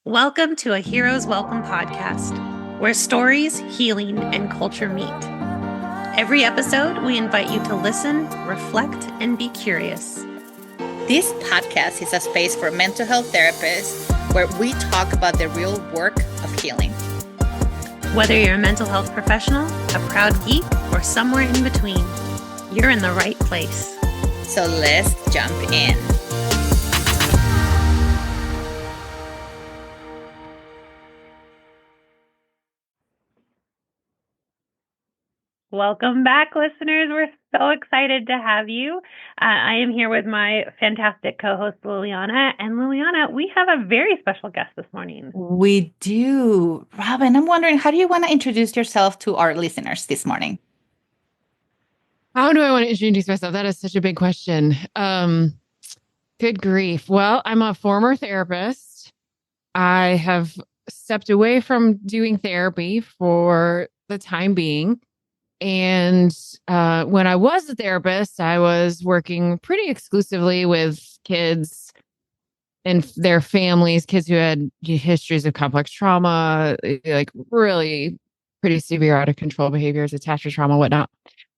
Welcome to a Hero's Welcome podcast, where stories, healing, and culture meet. Every episode, we invite you to listen, reflect, and be curious. This podcast is a space for mental health therapists where we talk about the real work of healing. Whether you're a mental health professional, a proud geek, or somewhere in between, you're in the right place. So let's jump in. Welcome back, listeners. We're so excited to have you. I am here with my fantastic co-host, Liliana. And Liliana, we have a very special guest this morning. We do. Robyn, I'm wondering, how do you want to introduce yourself to our listeners this morning? How do I want to introduce myself? That is such a big question. Good grief. Well, I'm a former therapist. I have stepped away from doing therapy for the time being. And when I was a therapist, I was working pretty exclusively with kids and their families, kids who had histories of complex trauma, like really pretty severe out of control behaviors, attachment trauma, whatnot.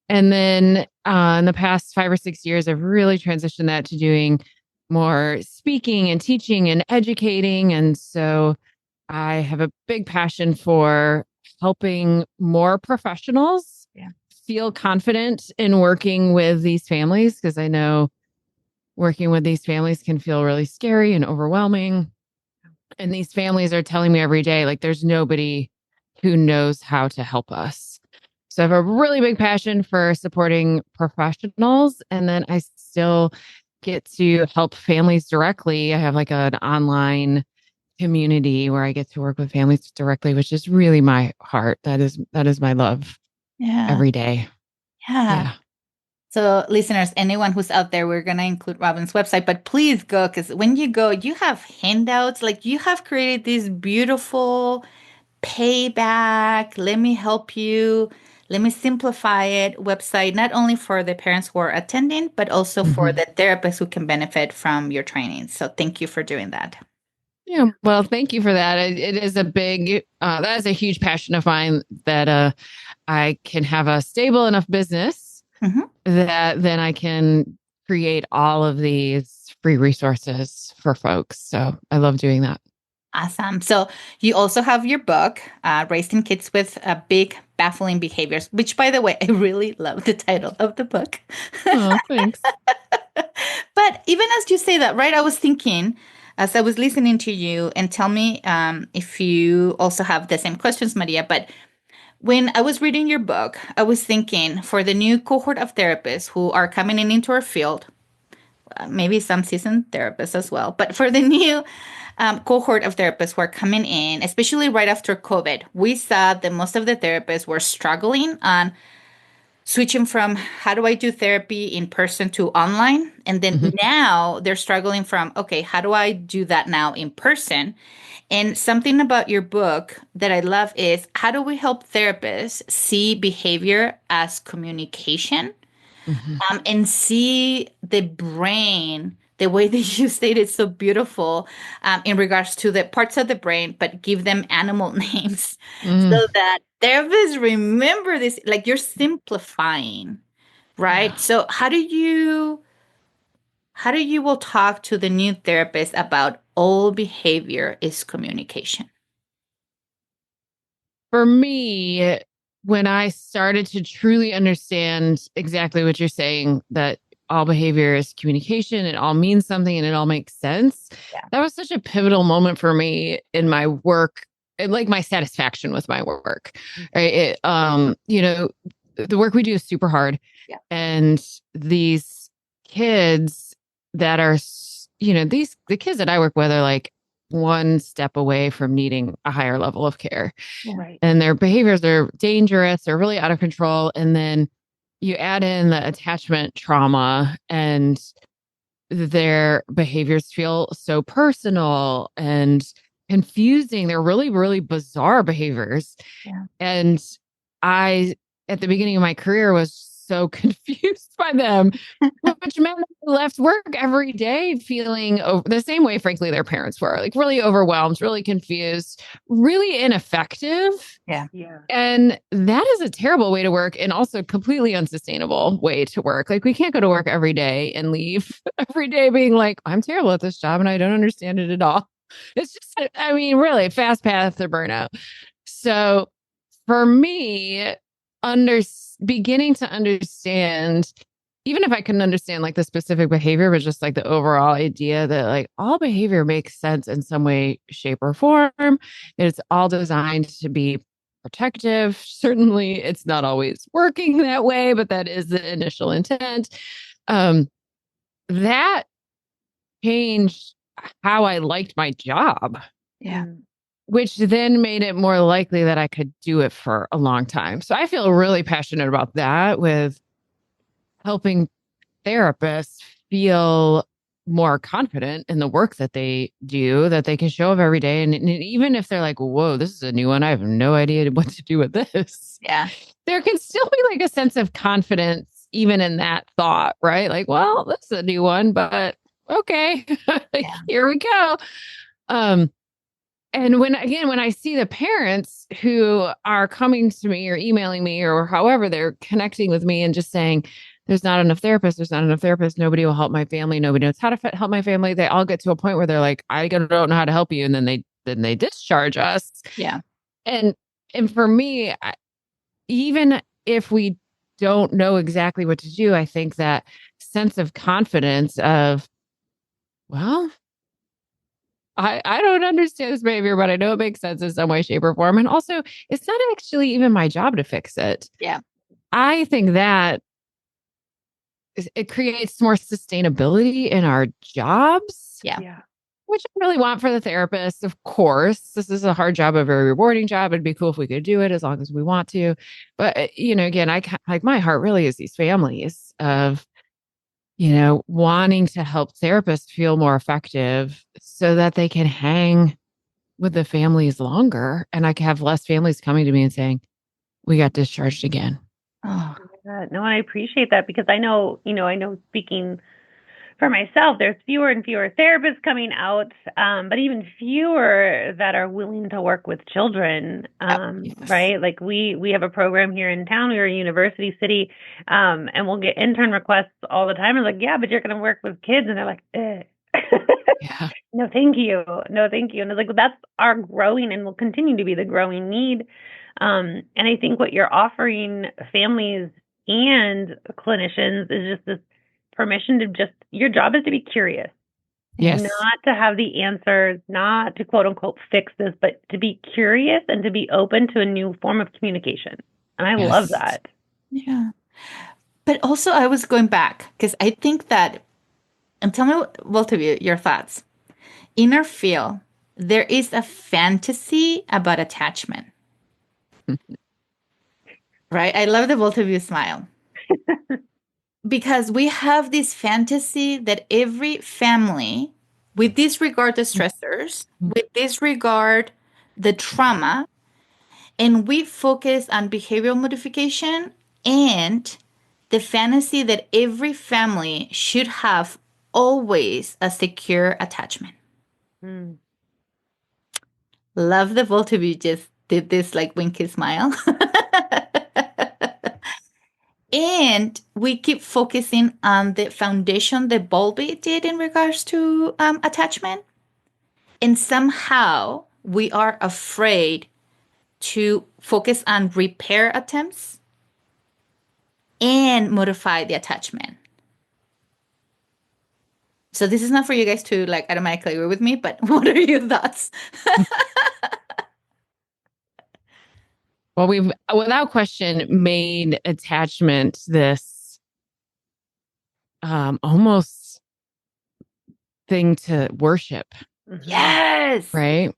And then in the past 5 or 6 years, I've really transitioned that to doing more speaking and teaching and educating. And so I have a big passion for helping more professionals feel confident in working with these families, because I know working with these families can feel really scary and overwhelming. And these families are telling me every day, like, there's nobody who knows how to help us. So I have a really big passion for supporting professionals. And then I still get to help families directly. I have like an online community where I get to work with families directly, which is really my heart. That is my love. Every day. Yeah. So listeners, anyone who's out there, we're going to include Robyn's website, but please go, because when you go, you have handouts, like you have created this beautiful payback, let me help you, let me simplify it website, not only for the parents who are attending, but also for the therapists who can benefit from your training. So thank you for doing that. Yeah, well, thank you for that. It is a big, that is a huge passion of mine, that I can have a stable enough business that then I can create all of these free resources for folks. So I love doing that. Awesome. So you also have your book, Raising Kids with Big Baffling Behaviors, which, by the way, I really love the title of the book. Oh, thanks. But even as you say that, right, I was thinking, as I was listening to you, and tell me if you also have the same questions, Maria, but when I was reading your book, I was thinking, for the new cohort of therapists who are coming into our field, maybe some seasoned therapists as well, but for the new cohort of therapists who are coming in, especially right after COVID, we saw that most of the therapists were struggling on switching from how do I do therapy in person to online? And then now they're struggling from, okay, how do I do that now in person? And something about your book that I love is, how do we help therapists see behavior as communication and see the brain the way that you stated so beautiful in regards to the parts of the brain, but give them animal names so that therapists remember this, like you're simplifying, right? Yeah. So how do you will talk to the new therapist about all behavior is communication? For me, when I started to truly understand exactly what you're saying, that all behavior is communication, it all means something, and it all makes sense. Yeah. That was such a pivotal moment for me in my work, and like my satisfaction with my work. Right? The work we do is super hard. Yeah. And these kids that are, the kids that I work with are like one step away from needing a higher level of care. Right. And their behaviors are dangerous, they're really out of control. And then you add in the attachment trauma, and their behaviors feel so personal and confusing. They're really, really bizarre behaviors. Yeah. And I, at the beginning of my career, was so confused by them, which meant they left work every day feeling the same way, frankly, their parents were, like really overwhelmed, really confused, really ineffective. Yeah. And that is a terrible way to work, and also completely unsustainable way to work. Like, we can't go to work every day and leave every day being like, I'm terrible at this job and I don't understand it at all. It's just, I mean, really fast path to burnout. So for me, beginning to understand, even if I couldn't understand like the specific behavior, but just like the overall idea that like all behavior makes sense in some way, shape, or form. It's all designed to be protective. Certainly, it's not always working that way, but that is the initial intent. That changed how I liked my job. Yeah. Which then made it more likely that I could do it for a long time. So I feel really passionate about that, with helping therapists feel more confident in the work that they do, that they can show up every day. And even if they're like, whoa, this is a new one, I have no idea what to do with this. Yeah. There can still be like a sense of confidence even in that thought, right? Like, well, this is a new one, but okay, here we go. And when I see the parents who are coming to me or emailing me or however they're connecting with me and just saying, there's not enough therapists, nobody will help my family, nobody knows how to help my family. They all get to a point where they're like, I don't know how to help you. And then they discharge us. Yeah. And for me, even if we don't know exactly what to do, I think that sense of confidence of, well, I don't understand this behavior, but I know it makes sense in some way, shape, or form. And also, it's not actually even my job to fix it. Yeah. I think that it creates more sustainability in our jobs. Yeah. Which I really want for the therapist. Of course, this is a hard job, a very rewarding job. It'd be cool if we could do it as long as we want to. But, again, my heart really is these families of, wanting to help therapists feel more effective so that they can hang with the families longer. And I can have less families coming to me and saying, we got discharged again. Oh, no, I appreciate that, because I know speaking for myself, there's fewer and fewer therapists coming out, but even fewer that are willing to work with children, yes. right? Like we have a program here in town. We're a university city, and we'll get intern requests all the time. I'm like, yeah, but you're going to work with kids. And they're like, Yeah. No, thank you. No, thank you. And it's like, well, that's our growing and will continue to be the growing need. And I think what you're offering families and clinicians is just this permission to your job is to be curious. Yes. Not to have the answers, not to quote unquote fix this, but to be curious and to be open to a new form of communication. And I love that. Yeah. But also I was going back because I think that, and tell me, both of you, your thoughts. In our field, there is a fantasy about attachment. Right? I love the both of you smile. Because we have this fantasy that every family, with disregard the stressors, with disregard the trauma, and we focus on behavioral modification and the fantasy that every family should have always a secure attachment. Love the both of you just did this like winky smile. And we keep focusing on the foundation that Bowlby did in regards to attachment. And somehow we are afraid to focus on repair attempts and modify the attachment. So this is not for you guys to like automatically agree with me, but what are your thoughts? Well, we've without question made attachment this almost thing to worship. Yes. Right?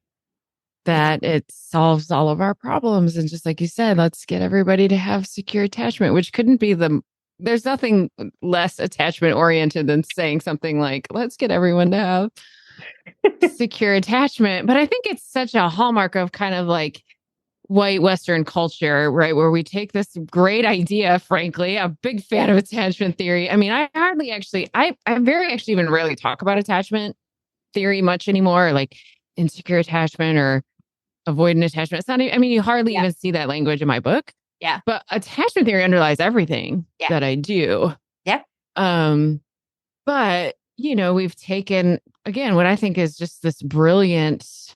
That it solves all of our problems. And just like you said, let's get everybody to have secure attachment, which couldn't be there's nothing less attachment oriented than saying something like, let's get everyone to have secure attachment. But I think it's such a hallmark of kind of like white Western culture, right, where we take this great idea, frankly, I'm a big fan of attachment theory. I mean, I very actually even rarely talk about attachment theory much anymore, like insecure attachment or avoidant attachment. It's not, I mean, you hardly even see that language in my book. Yeah. But attachment theory underlies everything that I do. Yeah. But, we've taken, again, what I think is just this brilliant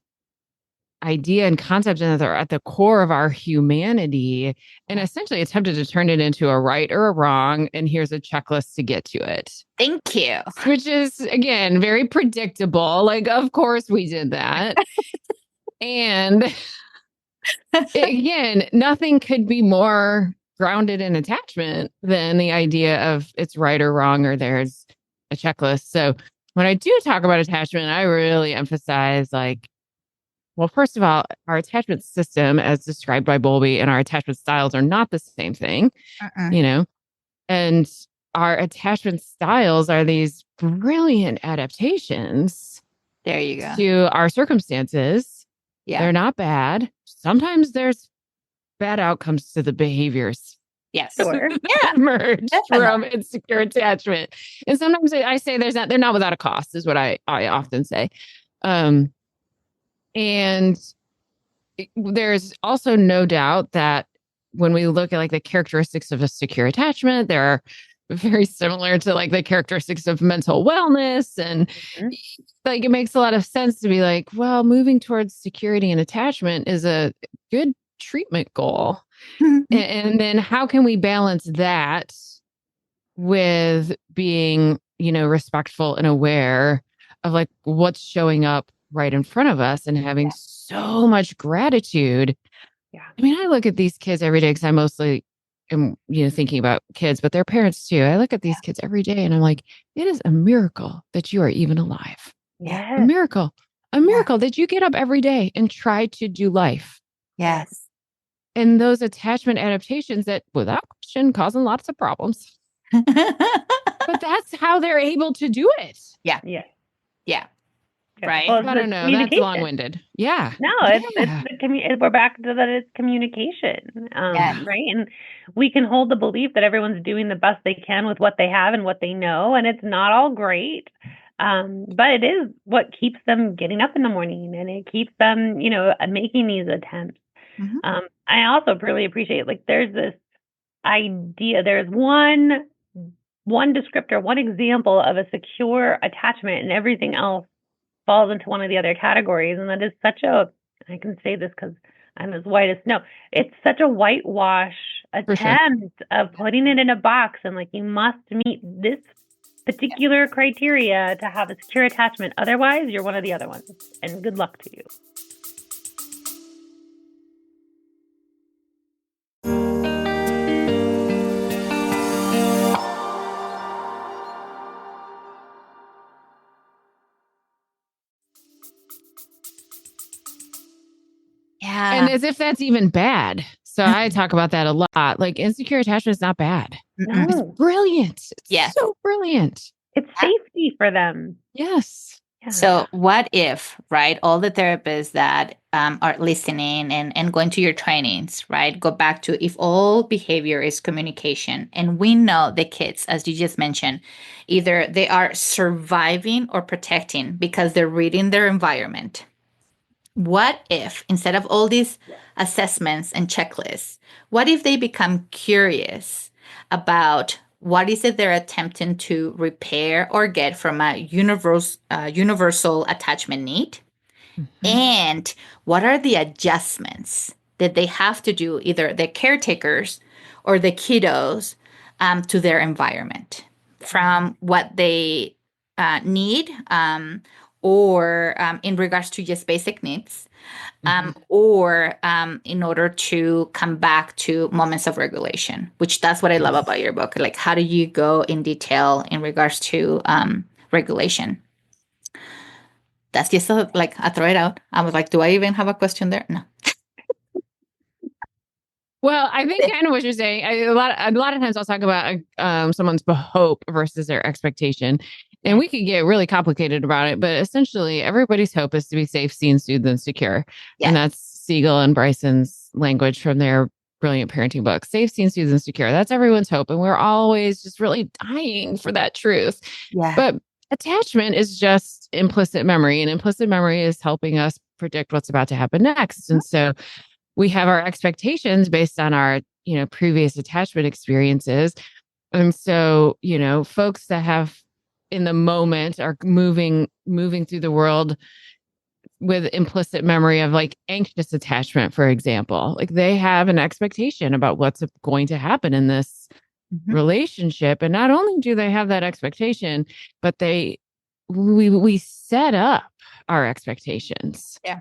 idea and concept at the core of our humanity and essentially attempted to turn it into a right or a wrong. And here's a checklist to get to it. Thank you. Which is, again, very predictable. Like, of course we did that. And again, nothing could be more grounded in attachment than the idea of it's right or wrong or there's a checklist. So when I do talk about attachment, I really emphasize well, first of all, our attachment system as described by Bowlby and our attachment styles are not the same thing, and our attachment styles are these brilliant adaptations. There you go. To our circumstances. Yeah. They're not bad. Sometimes there's bad outcomes to the behaviors. Yes. Sure. Emerge from insecure attachment. And sometimes I say they're not without a cost, is what I often say. And there's also no doubt that when we look at the characteristics of a secure attachment, they're very similar to the characteristics of mental wellness. And it makes a lot of sense to be well, moving towards security and attachment is a good treatment goal. And then how can we balance that with being, respectful and aware of what's showing up right in front of us and having so much gratitude. Yeah. I mean, I look at these kids every day because I mostly am, thinking about kids, but their parents too. I look at these kids every day and I'm like, it is a miracle that you are even alive. Yeah. A miracle that you get up every day and try to do life. Yes. And those attachment adaptations that without question causing lots of problems. But that's how they're able to do it. Yeah. Yeah. Yeah. Right. Well, I don't know. That's long-winded. Yeah. No, it's we're back to that. It's communication, right? And we can hold the belief that everyone's doing the best they can with what they have and what they know, and it's not all great. But it is what keeps them getting up in the morning, and it keeps them, making these attempts. I also really appreciate there's this idea. There's one descriptor, one example of a secure attachment, and everything else falls into one of the other categories. And that is I can say this because I'm as white as snow. It's such a whitewash attempt of putting it in a box and you must meet this particular criteria to have a secure attachment. Otherwise, you're one of the other ones. And good luck to you. And as if that's even bad. So I talk about that a lot. Insecure attachment is not bad. No. It's brilliant. It's so brilliant. It's safety for them. Yes. Yeah. So what if, right, all the therapists that are listening and going to your trainings, right, go back to if all behavior is communication, and we know the kids, as you just mentioned, either they are surviving or protecting because they're reading their environment. What if, instead of all these assessments and checklists, what if they become curious about what is it they're attempting to repair or get from a universal attachment need? And what are the adjustments that they have to do, either the caretakers or the kiddos, to their environment from what they need, or in regards to just basic needs, or in order to come back to moments of regulation, which that's what I love about your book. How do you go in detail in regards to regulation? That's just I throw it out. I was like, do I even have a question there? No. Well, I think kind of what you're saying, a lot of times I'll talk about someone's hope versus their expectation. And we could get really complicated about it, but essentially everybody's hope is to be safe, seen, soothed, and secure. Yeah. And that's Siegel and Bryson's language from their brilliant parenting book, safe, seen, soothed, and secure. That's everyone's hope. And we're always just really dying for that truth. Yeah. But attachment is just implicit memory, and implicit memory is helping us predict what's about to happen next. And so we have our expectations based on our, previous attachment experiences. And so, folks that have in the moment are moving through the world with implicit memory of like anxious attachment, for example. Like they have an expectation about what's going to happen in this relationship. And not only do they have that expectation, but we set up our expectations. Yeah.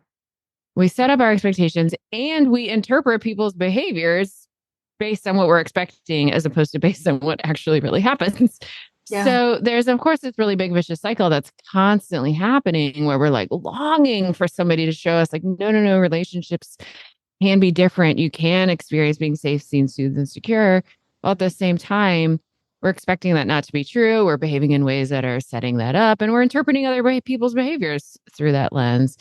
We set up our expectations and we interpret people's behaviors based on what we're expecting as opposed to based on what actually really happens. Yeah. So there's, of course, this really big vicious cycle that's constantly happening where we're like longing for somebody to show us like, no, relationships can be different. You can experience being safe, seen, soothed, and secure. While at the same time, we're expecting that not to be true. We're behaving in ways that are setting that up, and we're interpreting other people's behaviors through that lens.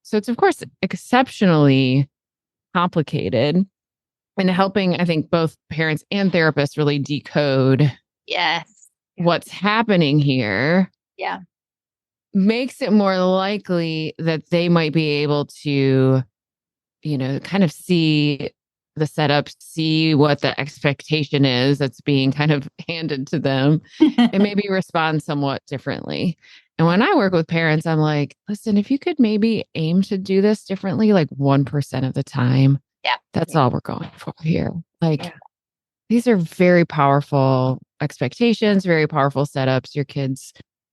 So it's, of course, exceptionally complicated and helping, I think, both parents and therapists really decode what's happening here. Yeah. Makes it more likely that they might be able to, kind of see the setup, see what the expectation is that's being kind of handed to them and maybe respond somewhat differently. And when I work with parents, I'm like, listen, if you could maybe aim to do this differently, like 1% of the time, that's all we're going for here. Like these are very powerful expectations, very powerful setups. Your kid's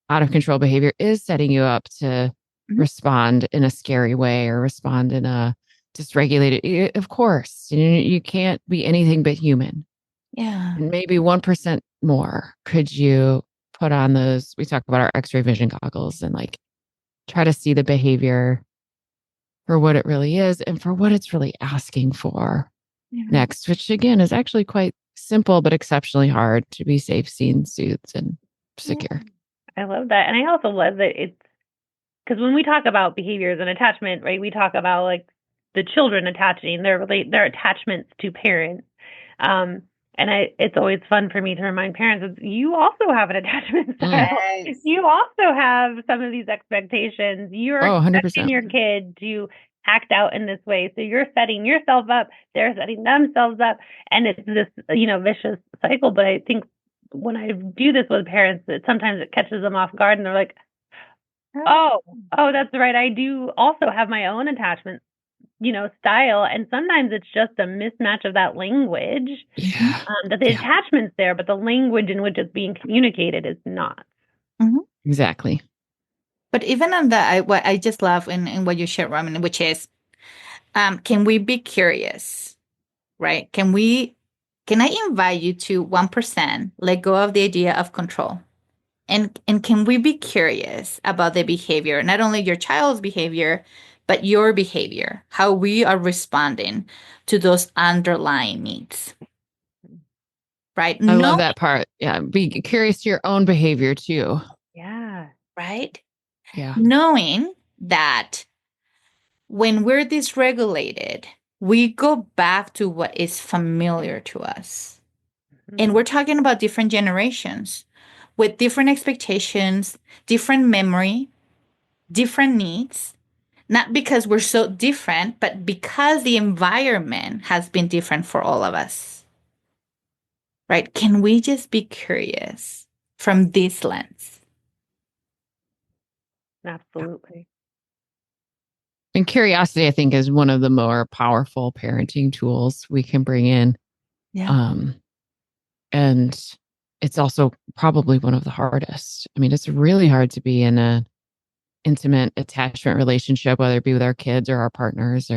out of control behavior is setting you up to respond in a scary way or respond in a dysregulated. Of course, you can't be anything but human. Yeah. And maybe 1% more. Could you put on those? We talk about our X-ray vision goggles and like try to see the behavior for what it really is and for what it's really asking for next, which again is actually quite simple, but exceptionally hard to be safe, seen, soothed, and secure. I love that. And I also love that it's because when we talk about behaviors and attachment, right, we talk about like the children attaching their attachments to parents. And it's always fun for me to remind parents that you also have an attachment style. Yes. You also have some of these expectations. You're expecting your kid to act out in this way. So you're setting yourself up. They're setting themselves up. And it's this, vicious cycle. But I think when I do this with parents, sometimes it catches them off guard and they're like, oh, that's right. I do also have my own attachment style. And sometimes it's just a mismatch of that language, that the attachment's there, but the language in which it's being communicated is not. Exactly. But even on that, what I just love in what you shared, Robyn, which is, can we be curious, right? Can I invite you to 1%, let go of the idea of control? And can we be curious about the behavior, not only your child's behavior, but your behavior, how we are responding to those underlying needs, right? I love that part. Yeah. Be curious to your own behavior too. Yeah. Right? Yeah. Knowing that when we're dysregulated, we go back to what is familiar to us. And we're talking about different generations with different expectations, different memory, different needs. Not because we're so different, but because the environment has been different for all of us. Right? Can we just be curious from this lens? Absolutely. And curiosity, I think, is one of the more powerful parenting tools we can bring in. Yeah. And it's also probably one of the hardest. I mean, it's really hard to be in a intimate attachment relationship, whether it be with our kids or our partners,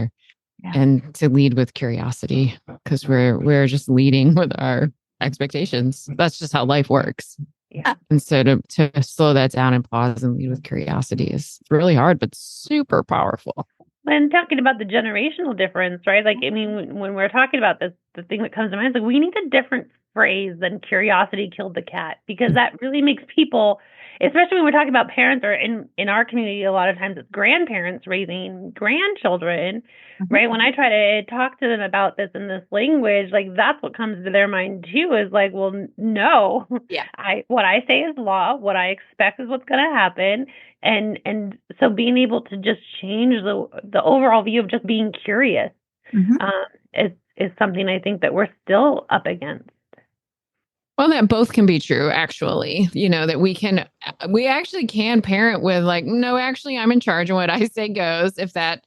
and to lead with curiosity, because we're just leading with our expectations. That's just how life works. Yeah. And so to slow that down and pause and lead with curiosity is really hard, but super powerful. And talking about the generational difference, right? Like, I mean, when we're talking about this, the thing that comes to mind is like, we need a different phrase than curiosity killed the cat, because that really makes people, especially when we're talking about parents, or in our community, a lot of times it's grandparents raising grandchildren, right? When I try to talk to them about this in this language, like that's what comes to their mind too, is like, well, no, what I say is law. What I expect is what's going to happen. And so being able to just change the overall view of just being curious is something I think that we're still up against. Well, that both can be true, actually. That we actually can parent with like, no, actually, I'm in charge and what I say goes. For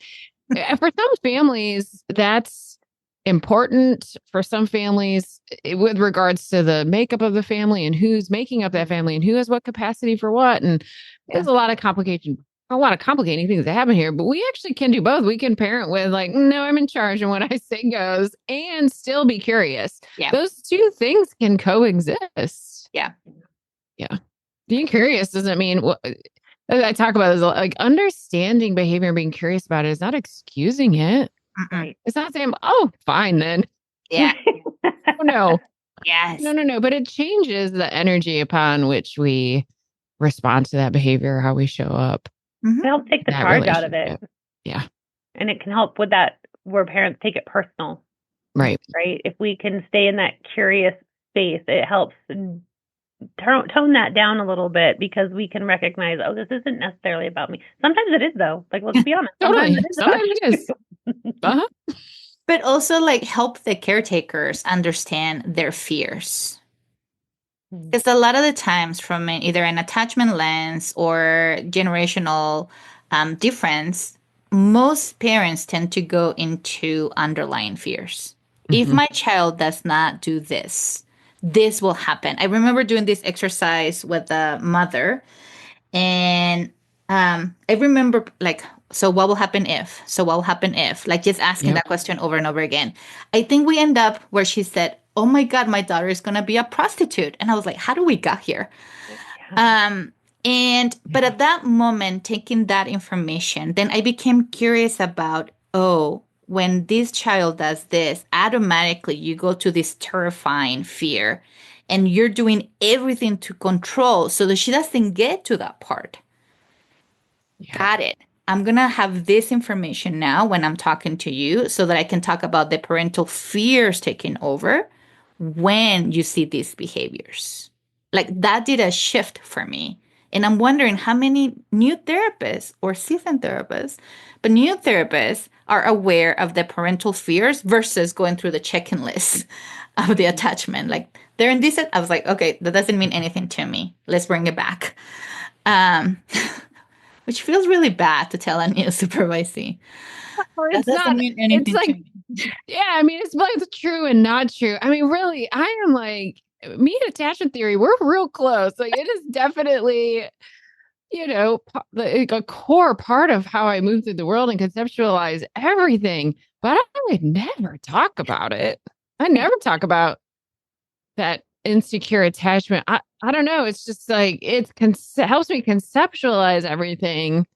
some families, that's important. For some families, with regards to the makeup of the family and who's making up that family and who has what capacity for what. And there's a lot of complicating things that happen here, but we actually can do both. We can parent with like, no, I'm in charge and what I say goes, and still be curious. Yeah. Those two things can coexist. Yeah. Yeah. Being curious doesn't mean what I talk about is like understanding behavior and being curious about it is not excusing it. Right. It's not saying, oh, fine then. Yeah. Oh, no. Yes. No. But it changes the energy upon which we respond to that behavior, how we show up. To help take the charge out of it. Yeah. And it can help with that where parents take it personal. Right. Right. If we can stay in that curious space, it helps tone that down a little bit, because we can recognize, oh, this isn't necessarily about me. Sometimes it is, though. Like, let's be honest. Totally. Sometimes it is. But also like help the caretakers understand their fears. Because a lot of the times from either an attachment lens or generational difference, most parents tend to go into underlying fears. If my child does not do this, this will happen. I remember doing this exercise with a mother, and I remember like, so what will happen if? So what will happen if? Like just asking that question over and over again. I think we end up where she said, oh my God, my daughter is going to be a prostitute. And I was like, how do we get here? But at that moment, taking that information, then I became curious about, when this child does this, automatically you go to this terrifying fear and you're doing everything to control so that she doesn't get to that part. Yeah. Got it. I'm going to have this information now when I'm talking to you so that I can talk about the parental fears taking over when you see these behaviors. Like that did a shift for me. And I'm wondering how many new therapists or seasoned therapists, but new therapists are aware of the parental fears versus going through the check-in list of the attachment. Like they're in this, I was like, okay, that doesn't mean anything to me. Let's bring it back. Which feels really bad to tell a new supervisee. It's not mean anything. It's like, I mean, it's both true and not true. I mean, really, I am like, me and attachment theory, we're real close. Like, it is definitely, a core part of how I move through the world and conceptualize everything. But I would never talk about it. I never talk about that insecure attachment. I don't know. It's just like, it helps me conceptualize everything,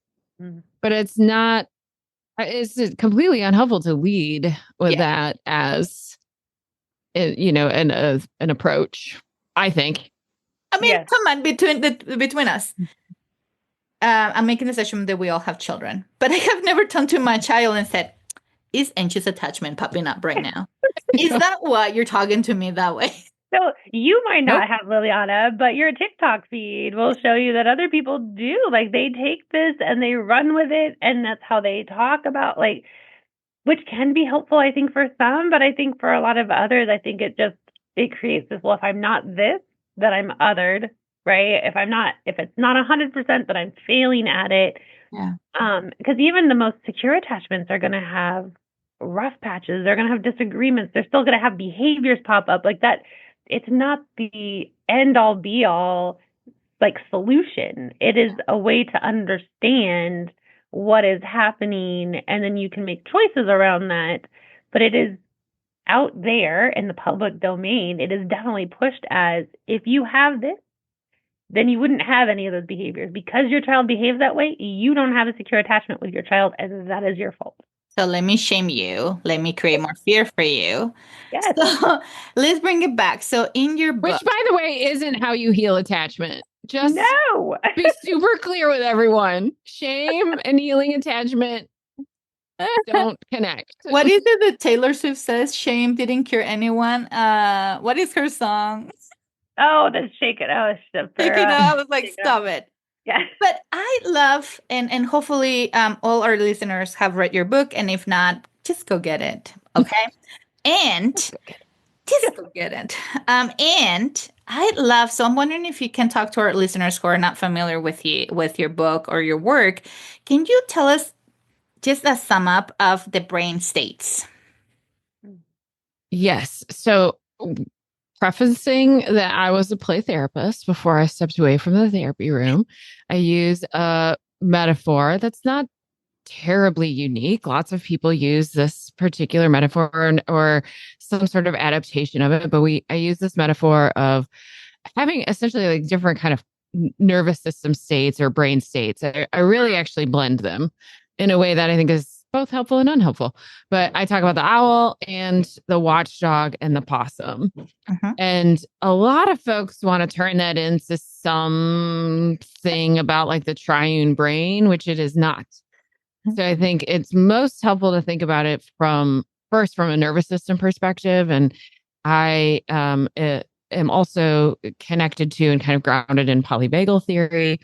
but it's not. It's completely unhelpful to lead with that as, an approach, I think. I mean, come on, between us. I'm making the assumption that we all have children, but I have never turned to my child and said, is anxious attachment popping up right now? Is that what you're talking to me that way? So you might not have, Liliana, but your TikTok feed will show you that other people do. Like they take this and they run with it, and that's how they talk about, like, which can be helpful, I think, for some, but I think for a lot of others, I think it creates this, well, if I'm not this, then I'm othered, right? If it's not 100%, that I'm failing at it. Yeah. Because even the most secure attachments are going to have rough patches. They're going to have disagreements. They're still going to have behaviors pop up like that. It's not the end all be all like solution. It is a way to understand what is happening, and then you can make choices around that. But it is out there in the public domain. It is definitely pushed as, if you have this, then you wouldn't have any of those behaviors. Because your child behaves that way, you don't have a secure attachment with your child, and that is your fault. So let me shame you. Let me create more fear for you. Yes. So let's bring it back. So in your book, which, by the way, isn't how you heal attachment. Just No. be super clear with everyone. Shame and healing attachment don't connect. What is it that Taylor Swift says? Shame didn't cure anyone. What is her song? Oh, the shake it. Oh, Take it out. I was like, stop it. Yeah. But I love, and hopefully all our listeners have read your book. And if not, just go get it. Okay. And just go get it. And I love, so I'm wondering if you can talk to our listeners who are not familiar with your book or your work. Can you tell us just a sum up of the brain states? Yes. So prefacing that I was a play therapist before I stepped away from the therapy room, I use a metaphor that's not terribly unique. Lots of people use this particular metaphor or some sort of adaptation of it, but I use this metaphor of having essentially like different kind of nervous system states or brain states. I really actually blend them in a way that I think is both helpful and unhelpful. But I talk about the owl and the watchdog and the possum. And a lot of folks want to turn that into something about like the triune brain, which it is not. So I think it's most helpful to think about it from a nervous system perspective. And I am also connected to and kind of grounded in polyvagal theory.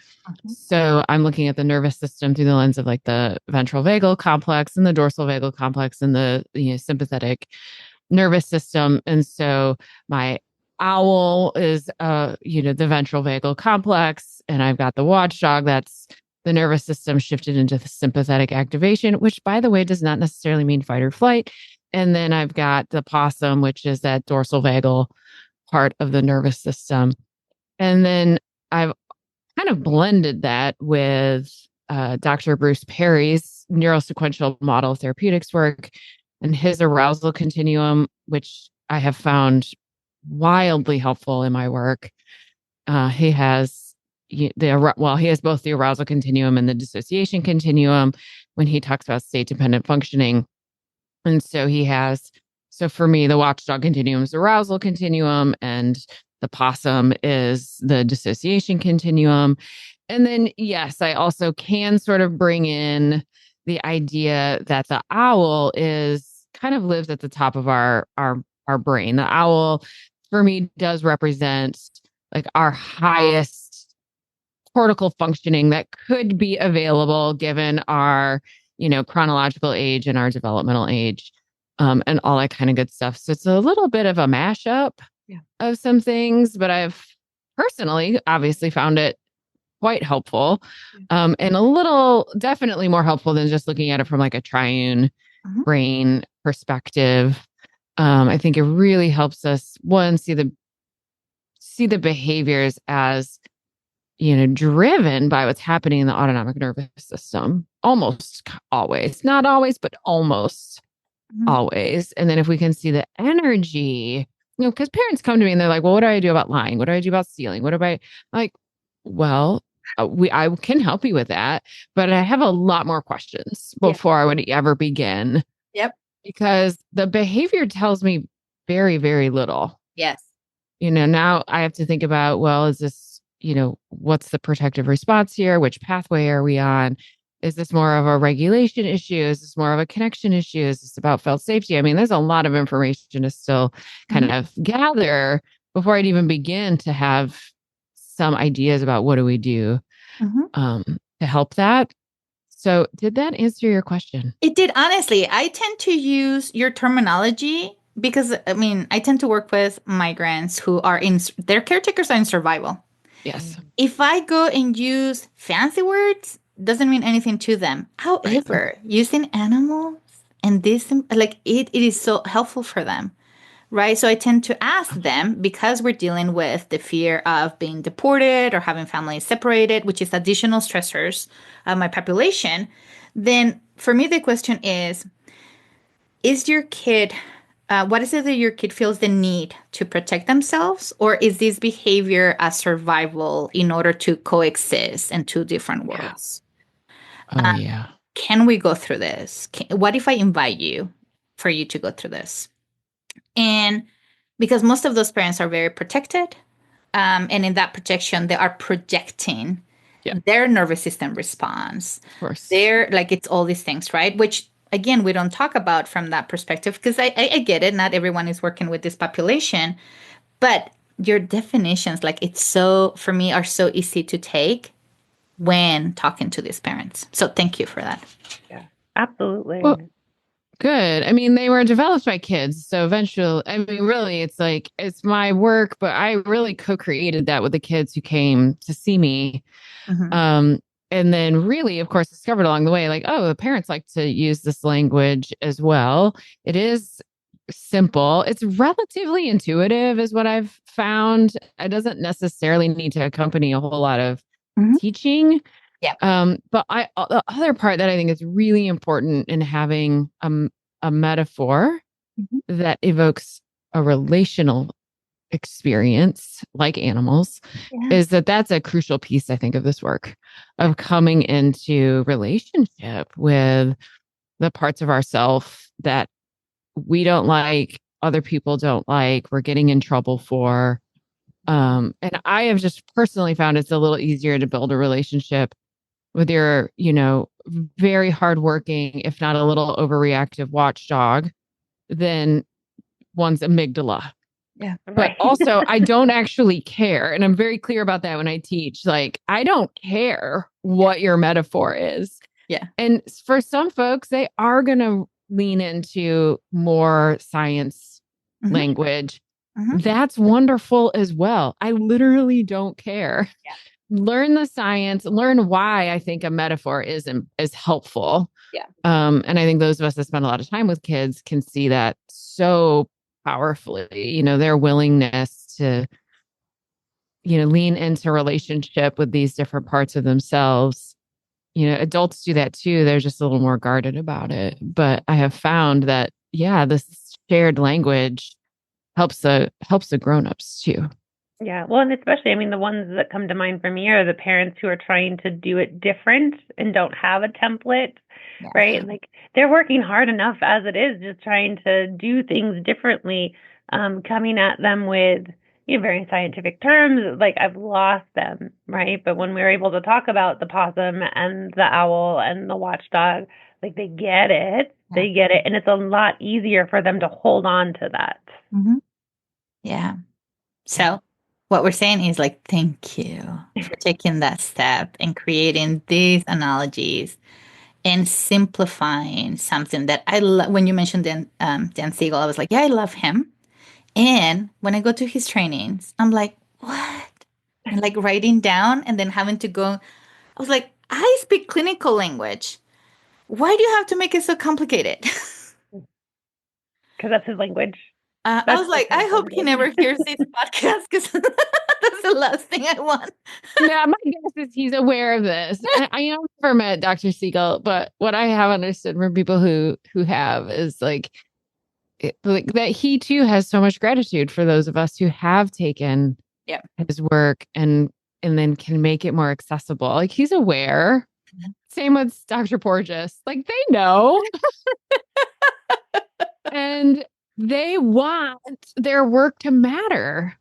So I'm looking at the nervous system through the lens of like the ventral vagal complex and the dorsal vagal complex and the sympathetic nervous system. And so my owl is the ventral vagal complex, and I've got the watchdog, that's the nervous system shifted into the sympathetic activation, which by the way does not necessarily mean fight or flight. And then I've got the possum, which is that dorsal vagal part of the nervous system. And then I've kind of blended that with Dr. Bruce Perry's neurosequential model therapeutics work and his arousal continuum, which I have found wildly helpful in my work. He has he has both the arousal continuum and the dissociation continuum when he talks about state dependent functioning. And so for me, the watchdog continuum is arousal continuum, and the possum is the dissociation continuum. And then, yes, I also can sort of bring in the idea that the owl kind of lives at the top of our brain. The owl, for me, does represent like our highest cortical functioning that could be available given our, chronological age and our developmental age, and all that kind of good stuff. So it's a little bit of a mashup of some things, but I've personally obviously found it quite helpful, and a little definitely more helpful than just looking at it from like a triune brain perspective. I think it really helps us see the behaviors as driven by what's happening in the autonomic nervous system, almost always, not always, but almost always. And then if we can see the energy, because parents come to me and they're like, well, what do I do about lying? What do I do about stealing? What about like, well, I can help you with that, but I have a lot more questions before I would ever begin. Yep. Because the behavior tells me very, very little. Yes. Now I have to think about, well, is this, what's the protective response here? Which pathway are we on? Is this more of a regulation issue? Is this more of a connection issue? Is this about felt safety? I mean, there's a lot of information to still kind of gather before I'd even begin to have some ideas about what do we do to help that. So did that answer your question? It did. Honestly, I tend to use your terminology because, I tend to work with migrants who are their caretakers are in survival. Yes. If I go and use fancy words, doesn't mean anything to them. However, using animals and this, like it is so helpful for them, right? So I tend to ask them, because we're dealing with the fear of being deported or having families separated, which is additional stressors of my population. Then for me, the question is your kid... what is it that your kid feels the need to protect themselves? Or is this behavior a survival in order to coexist in two different worlds? Can we go through this? What if I invite you for you to go through this? And because most of those parents are very protected, And in that projection, they are projecting Yeah. their nervous system response. Of course. They're like, it's all these things, right? Which, again, we don't talk about from that perspective, because I get it. Not everyone is working with this population, but your definitions, like, it's so, for me, are so easy to take when talking to these parents. So thank you for that. Yeah, absolutely. Well, good. I mean, they were developed by kids. So eventually, I mean, really, it's like, it's my work, but I really co-created that with the kids who came to see me. And then really, of course, discovered along the way, like, oh, the parents like to use this language as well. It is simple. It's relatively intuitive is what I've found. It doesn't necessarily need to accompany a whole lot of teaching. Yeah. But the other part that I think is really important in having a metaphor that evokes a relational experience like animals is that's a crucial piece, I think, of this work, of coming into relationship with the parts of ourself that we don't like, other people don't like, we're getting in trouble for. And I have just personally found it's a little easier to build a relationship with your, very hardworking, if not a little overreactive watchdog than one's amygdala. Yeah. But also, I don't actually care. And I'm very clear about that when I teach. Like, I don't care what your metaphor is. Yeah. And for some folks, they are going to lean into more science language. That's wonderful as well. I literally don't care. Yeah. Learn the science, learn why I think a metaphor is helpful. Yeah. And I think those of us that spend a lot of time with kids can see that so powerfully, their willingness to, lean into relationship with these different parts of themselves. Adults do that too. They're just a little more guarded about it. But I have found that, this shared language helps the grown-ups too. Yeah. Well, and especially, I mean, the ones that come to mind for me are the parents who are trying to do it different and don't have a template, right? Like, they're working hard enough as it is, just trying to do things differently, coming at them with, very scientific terms. Like, I've lost them, right? But when we're able to talk about the possum and the owl and the watchdog, like, they get it. They get it. And it's a lot easier for them to hold on to that. Yeah. So what we're saying is, like, thank you for taking that step and creating these analogies and simplifying something that I love. When you mentioned Dan Siegel, I was like, yeah, I love him. And when I go to his trainings, I'm like, what? And like writing down and then having to go, I was like, I speak clinical language. Why do you have to make it so complicated? Because that's his language. I was like, I hope he never hears this podcast, because that's the last thing I want. Yeah, my guess is he's aware of this. I never met Dr. Siegel, but what I have understood from people who have is like that he too has so much gratitude for those of us who have taken his work and then can make it more accessible. Like, he's aware. Same with Dr. Porges. Like, they know. And they want their work to matter.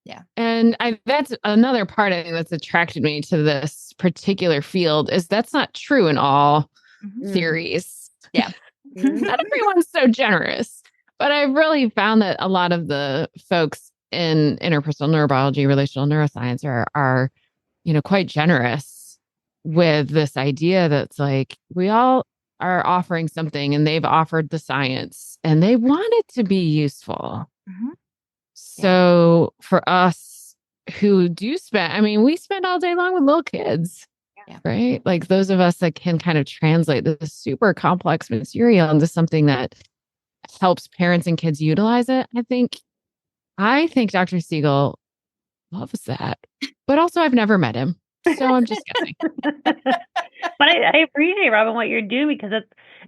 Yeah. And that's another part, I think, that's attracted me to this particular field, is that's not true in all theories. Yeah. Not everyone's so generous. But I've really found that a lot of the folks in interpersonal neurobiology, relational neuroscience are quite generous with this idea that's like, we all are offering something, and they've offered the science, and they want it to be useful. So for us who do we spend all day long with little kids, right? Like, those of us that can kind of translate this super complex material into something that helps parents and kids utilize it. I think Dr. Siegel loves that, but also I've never met him. So I'm just guessing. But I appreciate, Robyn, what you're doing, because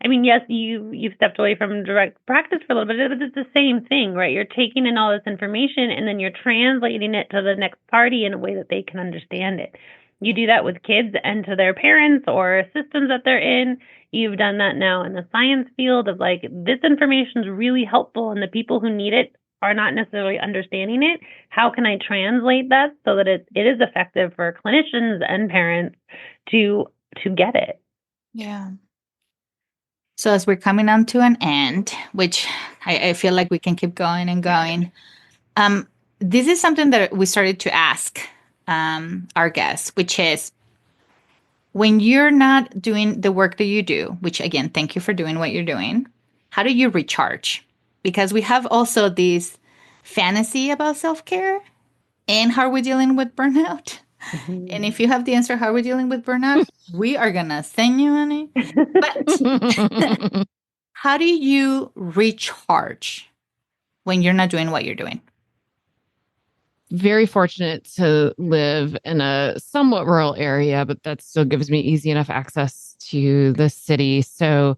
yes, you've stepped away from direct practice for a little bit, but it's the same thing, right? You're taking in all this information and then you're translating it to the next party in a way that they can understand it. You do that with kids and to their parents or systems that they're in. You've done that now in the science field of like, this information is really helpful and the people who need it are not necessarily understanding it, how can I translate that so that it is effective for clinicians and parents to get it? Yeah. So as we're coming on to an end, which I feel like we can keep going and going, this is something that we started to ask our guests, which is, when you're not doing the work that you do, which again, thank you for doing what you're doing, how do you recharge? Because we have also this fantasy about self-care, and how are we dealing with burnout? Mm-hmm. And if you have the answer, how are we dealing with burnout? We are going to send you money. But how do you recharge when you're not doing what you're doing? Very fortunate to live in a somewhat rural area, but that still gives me easy enough access to the city. So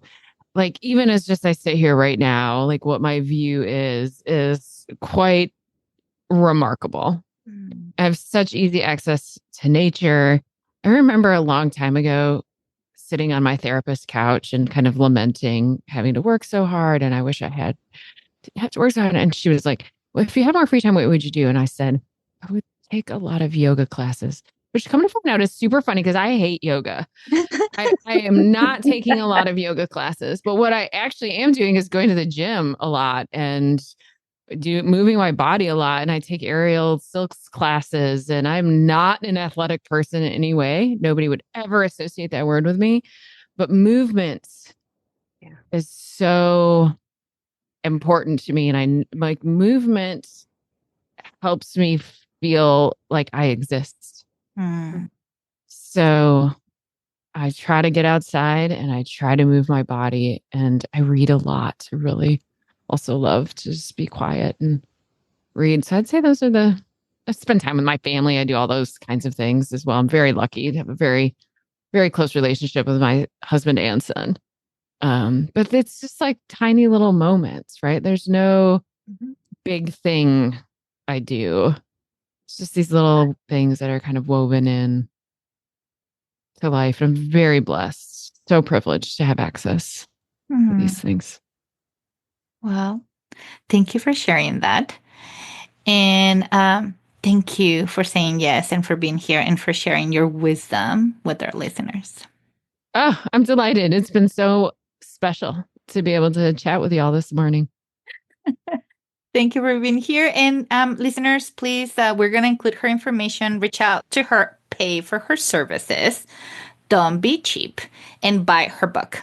like, even as just I sit here right now, like what my view is quite remarkable. I have such easy access to nature. I remember a long time ago sitting on my therapist's couch and kind of lamenting having to work so hard. And I wish I had to work so hard. And she was like, well, if you had more free time, what would you do? And I said, I would take a lot of yoga classes, which coming to find out is super funny because I hate yoga. I am not taking a lot of yoga classes, but what I actually am doing is going to the gym a lot and moving my body a lot. And I take aerial silks classes, and I'm not an athletic person in any way. Nobody would ever associate that word with me, but movement is so important to me. And I like movement helps me feel like I exist. So I try to get outside and I try to move my body, and I read a lot. I really also love to just be quiet and read. So I'd say those are I spend time with my family. I do all those kinds of things as well. I'm very lucky to have a very, very close relationship with my husband and son. But it's just like tiny little moments, right? There's no big thing I do. It's just these little things that are kind of woven in to life. I'm very blessed, so privileged to have access to these things. Well, thank you for sharing that. And thank you for saying yes and for being here and for sharing your wisdom with our listeners. Oh, I'm delighted. It's been so special to be able to chat with you all this morning. Thank you for being here. And listeners, please, we're going to include her information. Reach out to her, pay for her services. Don't be cheap, and buy her book.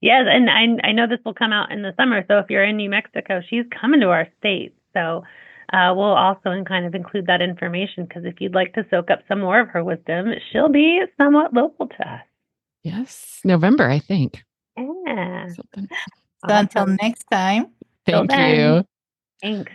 Yes, and I know this will come out in the summer. So if you're in New Mexico, she's coming to our state. So we'll also kind of include that information, because if you'd like to soak up some more of her wisdom, she'll be somewhat local to us. Yes, November, I think. Yeah. So until next time. Thank you. Thanks.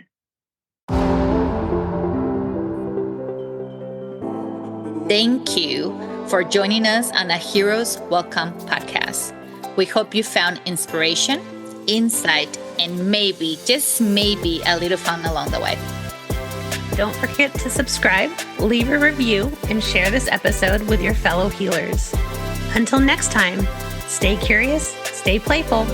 Thank you for joining us on a Heroes Welcome podcast. We hope you found inspiration, insight, and maybe, just maybe, a little fun along the way. Don't forget to subscribe, leave a review, and share this episode with your fellow healers. Until next time, stay curious, stay playful.